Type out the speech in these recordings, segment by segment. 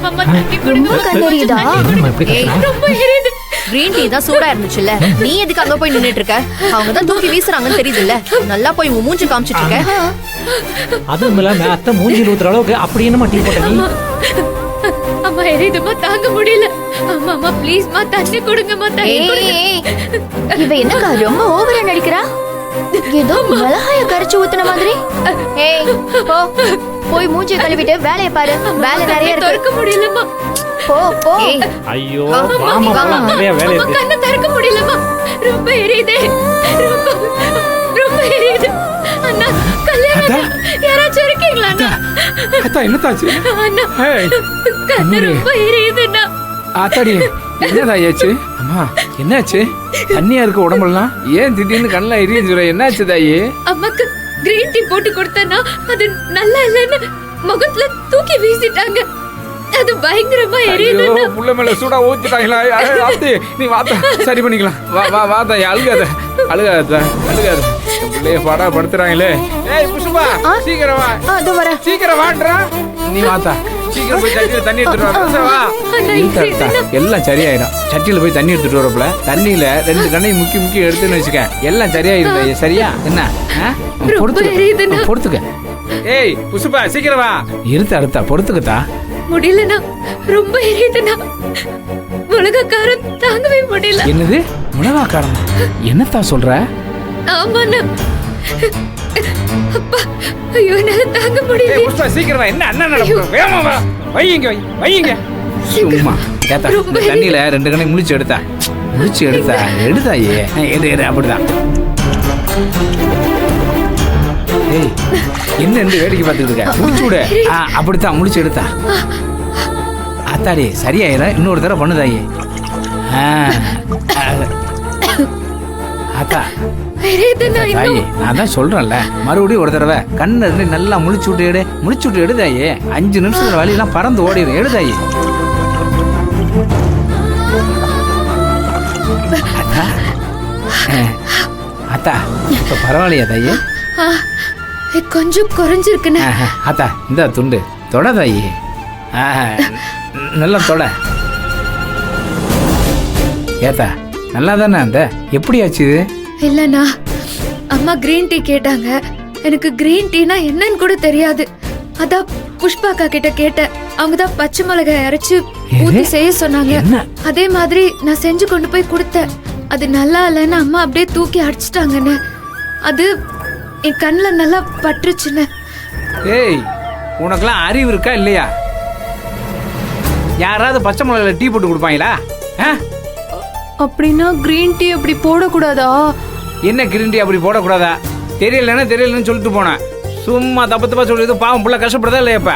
மாமா தண்ணி கொடுங்க. ரொம்ப கண்ணெரியுதா? ரொம்ப எரியுது. கிரீன் டீ தான் சூடா இருந்துச்சுல்ல, நீ எதுக்கு அங்க போய் நின்னுட்டு இருக்க? அவங்க தான் தூக்கி வீசுறாங்கன்னு தெரியுதுல்ல, நல்லா போய் உன் மூஞ்சி காமிச்சிட்டு இருக்க. அதுவும் இல்லாம அத்தை மூஞ்சில் ஊத்துற அளவுக்கு அப்படி என்னமா டீ போட்ட நீ? அம்மா எரியுதுமா, தாங்க முடியல. அம்மா அம்மா ப்ளீஸ்மா தண்ணி கொடுங்கம்மா, தண்ணி கொடுங்க. இவ என்னக்கா ரொம்ப ஓவரா நடிக்கிறா? ஏதோ மிளகாய கரைச்சு ஊத்துன மாதிரி. ஏய் போ, போய் மூஞ்சி கழுவிட்டு வேலைய பாரு, வேலை நிறைய இருக்கு. திறக்க முடியலம்மா. போ போ. ஐயோ மாமா நிறைய வேலை இருக்கு. கண்ணை திறக்க முடியலம்மா, ரொம்ப எரியுதே, ரொம்ப ரொம்ப எரியுது. அண்ணா கல்யாணம் யாராச்சும் இருக்கீங்களா அண்ணா? அத்தா என்னத்தாச்சு? அண்ணா கண்ணு ரொம்ப எரியுதுண்ணா. ஆத்தாடி என்னதா ஆச்சு? அம்மா என்னாச்சு? தண்ணியா இருக்கு உடம்புலாம், ஏன் திடீர்னு கண்ணெல்லாம் எரியும் சொல்ற? என்னாச்சு தாயி? அம்மாக்கு கிரீன் டீ போட்டு கொடுத்தேன்னா அது நல்லா இல்லைன்னு முகத்துல தூக்கி வீசிட்டாங்க. அது பயங்கரமா எரியுது. ஐயோ புள்ள மேல சூடா ஊத்திட்டாங்களா? ஆத்தி நீ வாத்தா சரி பண்ணிக்கலாம். வா வா வா தாய், அழுகாத அழுகாத அழுகாத, பிள்ளைய பாடா படுத்துறாங்களே. ஏய் புஷ்பா சீக்கிரம் வா, அது வர. சீக்கிரம் வாட்றா. நீ வாத்தா சீக்கிரம் போய் சட்டியில தண்ணி எடுத்துட்டு வா. புதுசா வா. இருட்டா, எல்லாம் சரியாயிடும். சட்டியில போய் தண்ணி எடுத்துட்டு வரப்பல தண்ணியில 2 கண்ணையும் முக்கி முக்கி எடுத்துன்னு வச்சுக்க, எல்லாம் சரியாயிருந்தா. சரியா? என்ன பொறுத்துக்க. ஏய் புஷ்பா சீக்கிரம் வா. இருத்த அடுத்தா பொறுத்துக்கத்தா. முடியலண்ணா, ரொம்ப எரியுதுண்ணா. உலகக்காரன் தாங்கவே முடியல. என்னது மிளகாக்காரன்? என்னத்தான் சொல்ற? ஆமாண்ணா. அப்பா ஐயோ என்னால தாங்க முடியல. புஷ்பா சீக்கிரம் வா. என்ன அண்ணா நடக்குது? வேகமா வா. வையுங்க வையுங்க. சும்மா கேத்தா தண்ணியில 2 கண்ணை முழிச்சு எடுத்தா எடுத்தாயே எடு அப்படிதான். ஏய் என்ன வேடிக்கை பார்த்துட்டு இருக்க? முடிச்சு விடு. அப்படித்தான் முடிச்சு எடுத்தா. அத்தாடி சரியாயிரும். இன்னொரு தடவை பண்ணுதாயே. அத்தா தாயே நான் தான் சொல்றேன்ல, மறுபடியும் ஒரு தடவை கண்ணை நல்லா முழிச்சு விட்டு எடுதாயே. 5 நிமிஷத்துல வழியெல்லாம் பறந்து ஓடிடும். எடுதாயே. அத்தா இப்ப பரவாயில்லையா தாயே? கொஞ்சம் குறைஞ்சிருக்குண்ணே. அத்தா இந்த துண்டு தொட தாயே, நல்லா தொட. ஏத்தா நல்லா தானே? அந்த எப்படி ஆச்சு இது? இல்லண்ணா, அம்மா கிரீன் டீ கேட்டாங்க. எனக்கு கிரீன் டீனா என்னன்னு கூட தெரியாது. அதான் புஷ்பாக்கா கிட்ட கேட்டேன். அவங்க தான் பச்சை மிளகாய் அரைச்சு ஊத்தி செய்ய சொன்னாங்க. அதே மாதிரி நான் செஞ்சு கொண்டு போய் கொடுத்தேன். அது நல்லா இல்லைன்னு அம்மா அப்படியே தூக்கி அடிச்சிட்டாங்கன்னு. அது என் கண்ணில் நல்லா பட்டுருச்சுன்னு. ஏய் உனக்கெல்லாம் அறிவு இருக்கா இல்லையா? யாராவது பச்சை மிளகாய் டீ போட்டு கொடுப்பாங்களா? அப்படின்னா கிரீன் டீ அப்படி போடக்கூடாதா? என்ன கிரீன் டீ அப்படி போடக்கூடாதா? தெரியலன்னு சொல்லிட்டு போனேன். சும்மா தப்பா சொல்லிட்டு பாவம் புள்ள கஷ்டப்படுதா இல்லையா? இப்ப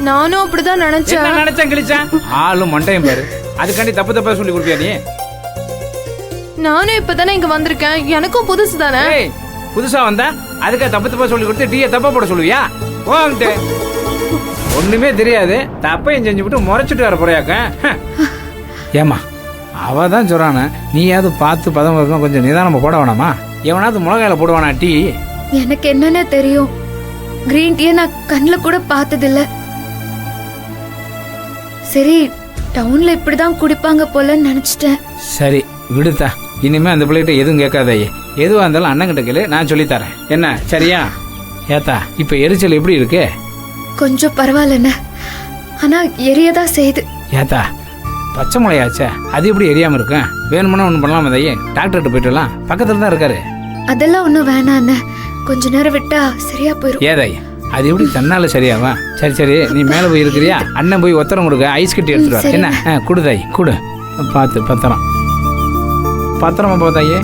நானும் அப்படிதான் நினைச்சேன். கிழிச்சேன் ஆளும் மண்டையும் பாரு. அதுக்காண்டி தப்பா சொல்லி கொடுப்பியா நீ? நானும் இப்பதானே இங்க வந்திருக்கேன், எனக்கும் புதுசு தானே. புதுசா வந்தா அதுக்கா தப்பா சொல்லி கொடுத்து டீயை தப்பா போட சொல்லுவியா? போன்ட்டு ஒண்ணுமே தெரியாது, தப்பையும் செஞ்சு விட்டு முறைச்சிட்டு வர போறியாக்க. ஏமா அவ தான் சொல்றான, நீயாவது பார்த்து பதம் கொஞ்சம் நிதானமா போட வேணாமா? எவனாவது மிளகாயில போடுவானா டீ? எனக்கு என்னன்னு தெரியும், கிரீன் டீயை நான் கண்ணில் கூட பார்த்ததில்ல. சரி டவுன்ல இப்படிதான் குடிப்பாங்க போலன்னு நினைச்சிட்டேன். சரி விடுத்தா, இனிமே அந்த பிள்ளைகிட்ட எதுவும் கேட்காதையே. எதுவா இருந்தாலும் அண்ணன் கிட்ட கேளு, நான் சொல்லித்தரேன். என்ன சரியா? ஏத்தா இப்ப எரிச்சல் எப்படி இருக்கு? கொஞ்சம் பரவாயில்லண்ண, ஆனா எரியதா செய்யுது. ஏத்தா பச்சை மிளையாச்சே, அது எப்படி எரியாம இருக்கும்? வேணும்னா ஒண்ணு பண்ணலாமா தையே? டாக்டர்கிட்ட போயிட்டுலாம், பக்கத்துல தான் இருக்காரு. அதெல்லாம் ஒண்ணும் வேணாண்ண, கொஞ்ச நேரம் விட்டா சரியா போயிடும். ஏதாய் அது எப்படி தன்னால சரியாவா? சரி நீ மேல போய் இருக்கிறியா? அண்ணன் போய் ஒத்தரம் கொடுக்க ஐஸ் கட்டி எடுத்துட்டு வர. என்ன குடுதாய் குடு, பார்த்து பத்திரமா போதாயே.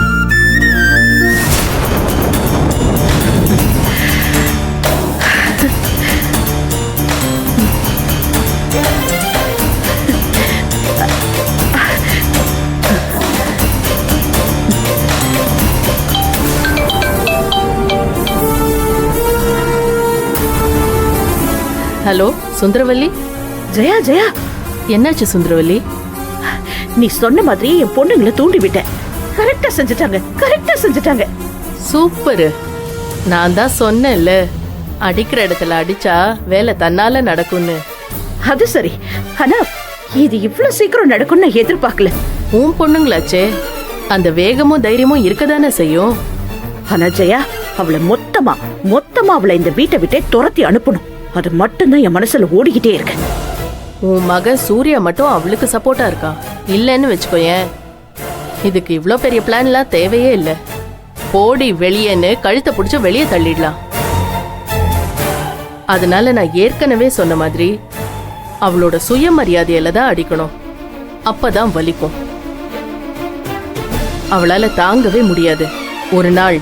ஹலோ சுந்தரவல்லி. ஜெயா என்னாச்சு சுந்தரவல்லி? நீ சொன்ன மாதிரி என் பொண்ணுங்களை தூண்டி விட்டேன். கரெக்டா செஞ்சுட்டாங்க. சூப்பர். நான் தான் சொன்னேன்ல, அடிக்கிற இடத்துல அடிச்சா வேலை தன்னால நடக்கும்னு. அது சரி. ஆனா இது இவ்வளவு சீக்கிரம் நடக்கும்னு நான் எதிர்பார்க்கல. உன் பொண்ணுங்களாச்சே, அந்த வேகமும் தைரியமும் இருக்கதானே செய்யும். ஆனா ஜெயா, அவளை மொத்தமா அவளை இந்த வீட்டை விட்டே துரத்தி அனுப்பணும். அது மட்டும்தான் என் மனசுல ஓடிக்கிட்டே இருக்கு. உன் மகன் சூர்யா மட்டும் அவளுக்கு சப்போர்ட்டா இருக்கா. இல்லைன்னு வச்சுக்கோயேன், இதுக்கு இவ்ளோ பெரிய பிளான்லாம் தேவையே இல்ல. போடி வெளியேன்னு கழுத்தை பிடிச்சு வெளியே தள்ளிடலாம். அதனால நான் ஏற்கனவே சொன்ன மாதிரி அவளோட சுயமரியாதையில தான் அடிக்கணும். அப்பதான் வலிக்கும். அவளால தாங்கவே முடியாது. ஒரு நாள்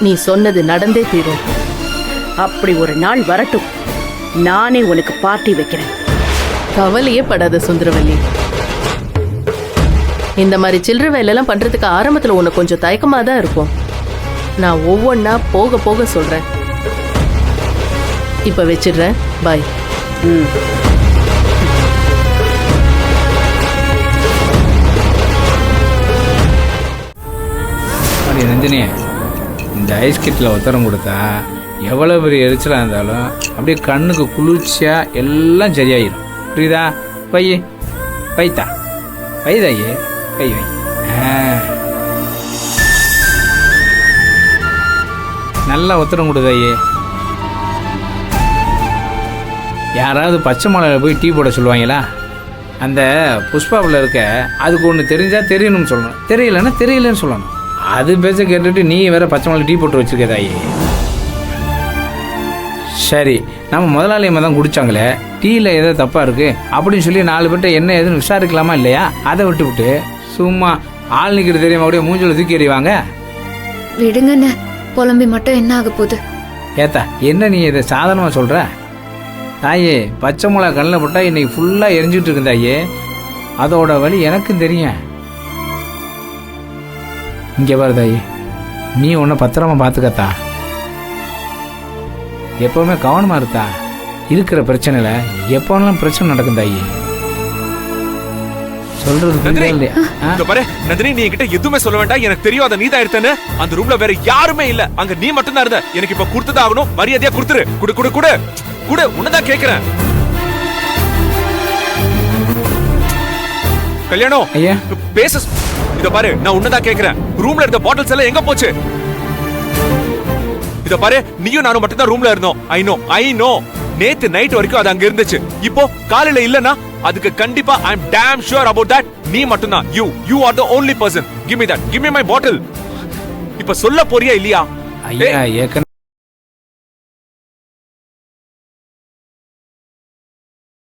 நீ சொன்னது நடந்தே தீரும். அப்படி ஒரு நாள் வரட்டும், நானே உனக்கு பார்ட்டி வைக்கிறேன். கவலையே படாத சுந்தரவல்லி. இந்த மாதிரி சில்லற வேலையெல்லாம் பண்றதுக்கு ஆரம்பத்துல உனக்கு கொஞ்சம் தயக்கமா தான் இருக்கும். நான் ஒவ்வொன்னா போக போக சொல்றேன். இப்ப வச்சிடுறேன். பாய். அப்படி நந்தினி, இந்த ஐஸ் கிட்டில் உத்தரம் கொடுத்தா எவ்வளோ பெரிய எரிச்சலாக இருந்தாலும் அப்படியே கண்ணுக்கு குளிர்ச்சியாக எல்லாம் சரியாயிடும். புரியுதா? வைத்தா வைதாயே வை. நல்லா உத்தரம் கொடுதாயே. யாராவது பச்சை மலையில் போய் டீ போட சொல்லுவாங்களா? அந்த புஷ்பாவில் இருக்க அதுக்கு ஒன்று தெரிஞ்சால் தெரியணும்னு சொல்லணும், தெரியலன்னா தெரியலன்னு சொல்லணும். அது பேச கேட்டுட்டு நீ வேற பச்சை மலை டீ போட்டு வச்சிருக்கதாயே. சரி, நம்ம முதலாளியம்மா தான் குடித்தாங்களே, டீயில் ஏதோ தப்பாக இருக்குது அப்படின்னு சொல்லி 4 பேர்ட்ட என்ன ஏதுன்னு விசாரிக்கலாமா இல்லையா? அதை விட்டுவிட்டு சும்மா ஆள் நிற்கிறது தெரியாம அப்படியே மூஞ்சில் தூக்கி எறிவாங்க. விடுங்கண்ணே, புலம்பி மட்டும் என்ன ஆக போகுது? ஏத்தா, என்ன நீ இதை சாதாரணமாக சொல்கிற? தாயே, பச்சை மிளகா கண்ணில் போட்டால் இன்னைக்கு ஃபுல்லாக எரிஞ்சிட்டு இருக்கு தாயே. அதோட வலி எனக்கும் தெரியும். இங்கே பாரு தாயே, நீ உன்னை பத்திரமா பார்த்துக்கத்தா. எப்பவுமே கவனமா இருக்கா. இருக்கிற பிரச்சனைல எப்போனாலும் பிரச்சனை நடக்கும் தாயே. சொல்றது பாரு நந்தினி, நீ என்கிட்ட எதுவுமே சொல்ல வேண்டாம். எனக்கு தெரியும் அதை நீதான் எடுத்தேன்னு. அந்த ரூம்ல வேற யாருமே இல்ல, அங்க நீ மட்டும் தான் இருந்த. எனக்கு இப்ப கொடுத்துதான் ஆகணும். மரியாதையா கொடுத்துரு. குடு குடு குடு குடு, உன்னதான் கேக்குறேன். கல்யாணம் ஐயா பேச. இத பாரு, நான் உன்னதான் கேக்குறேன். ரூம்ல இருந்த பாட்டில்ஸ் எல்லாம் எங்க போச்சு? இத பாரு, நீயும் நானும் மட்டும் தான் ரூம்ல இருந்தோம். ஐ நோ நேத்து நைட் வரைக்கும் அது அங்க இருந்துச்சு. இப்போ காலையில இல்லனா அதுக்கு கண்டிப்பா ஐ அம் damn sure about that. நீ மட்டும் தான். you are the only person. Give me that. Give me my bottle. இப்ப சொல்ல போறியா இல்லையா? ஐயா, ஏற்கனவே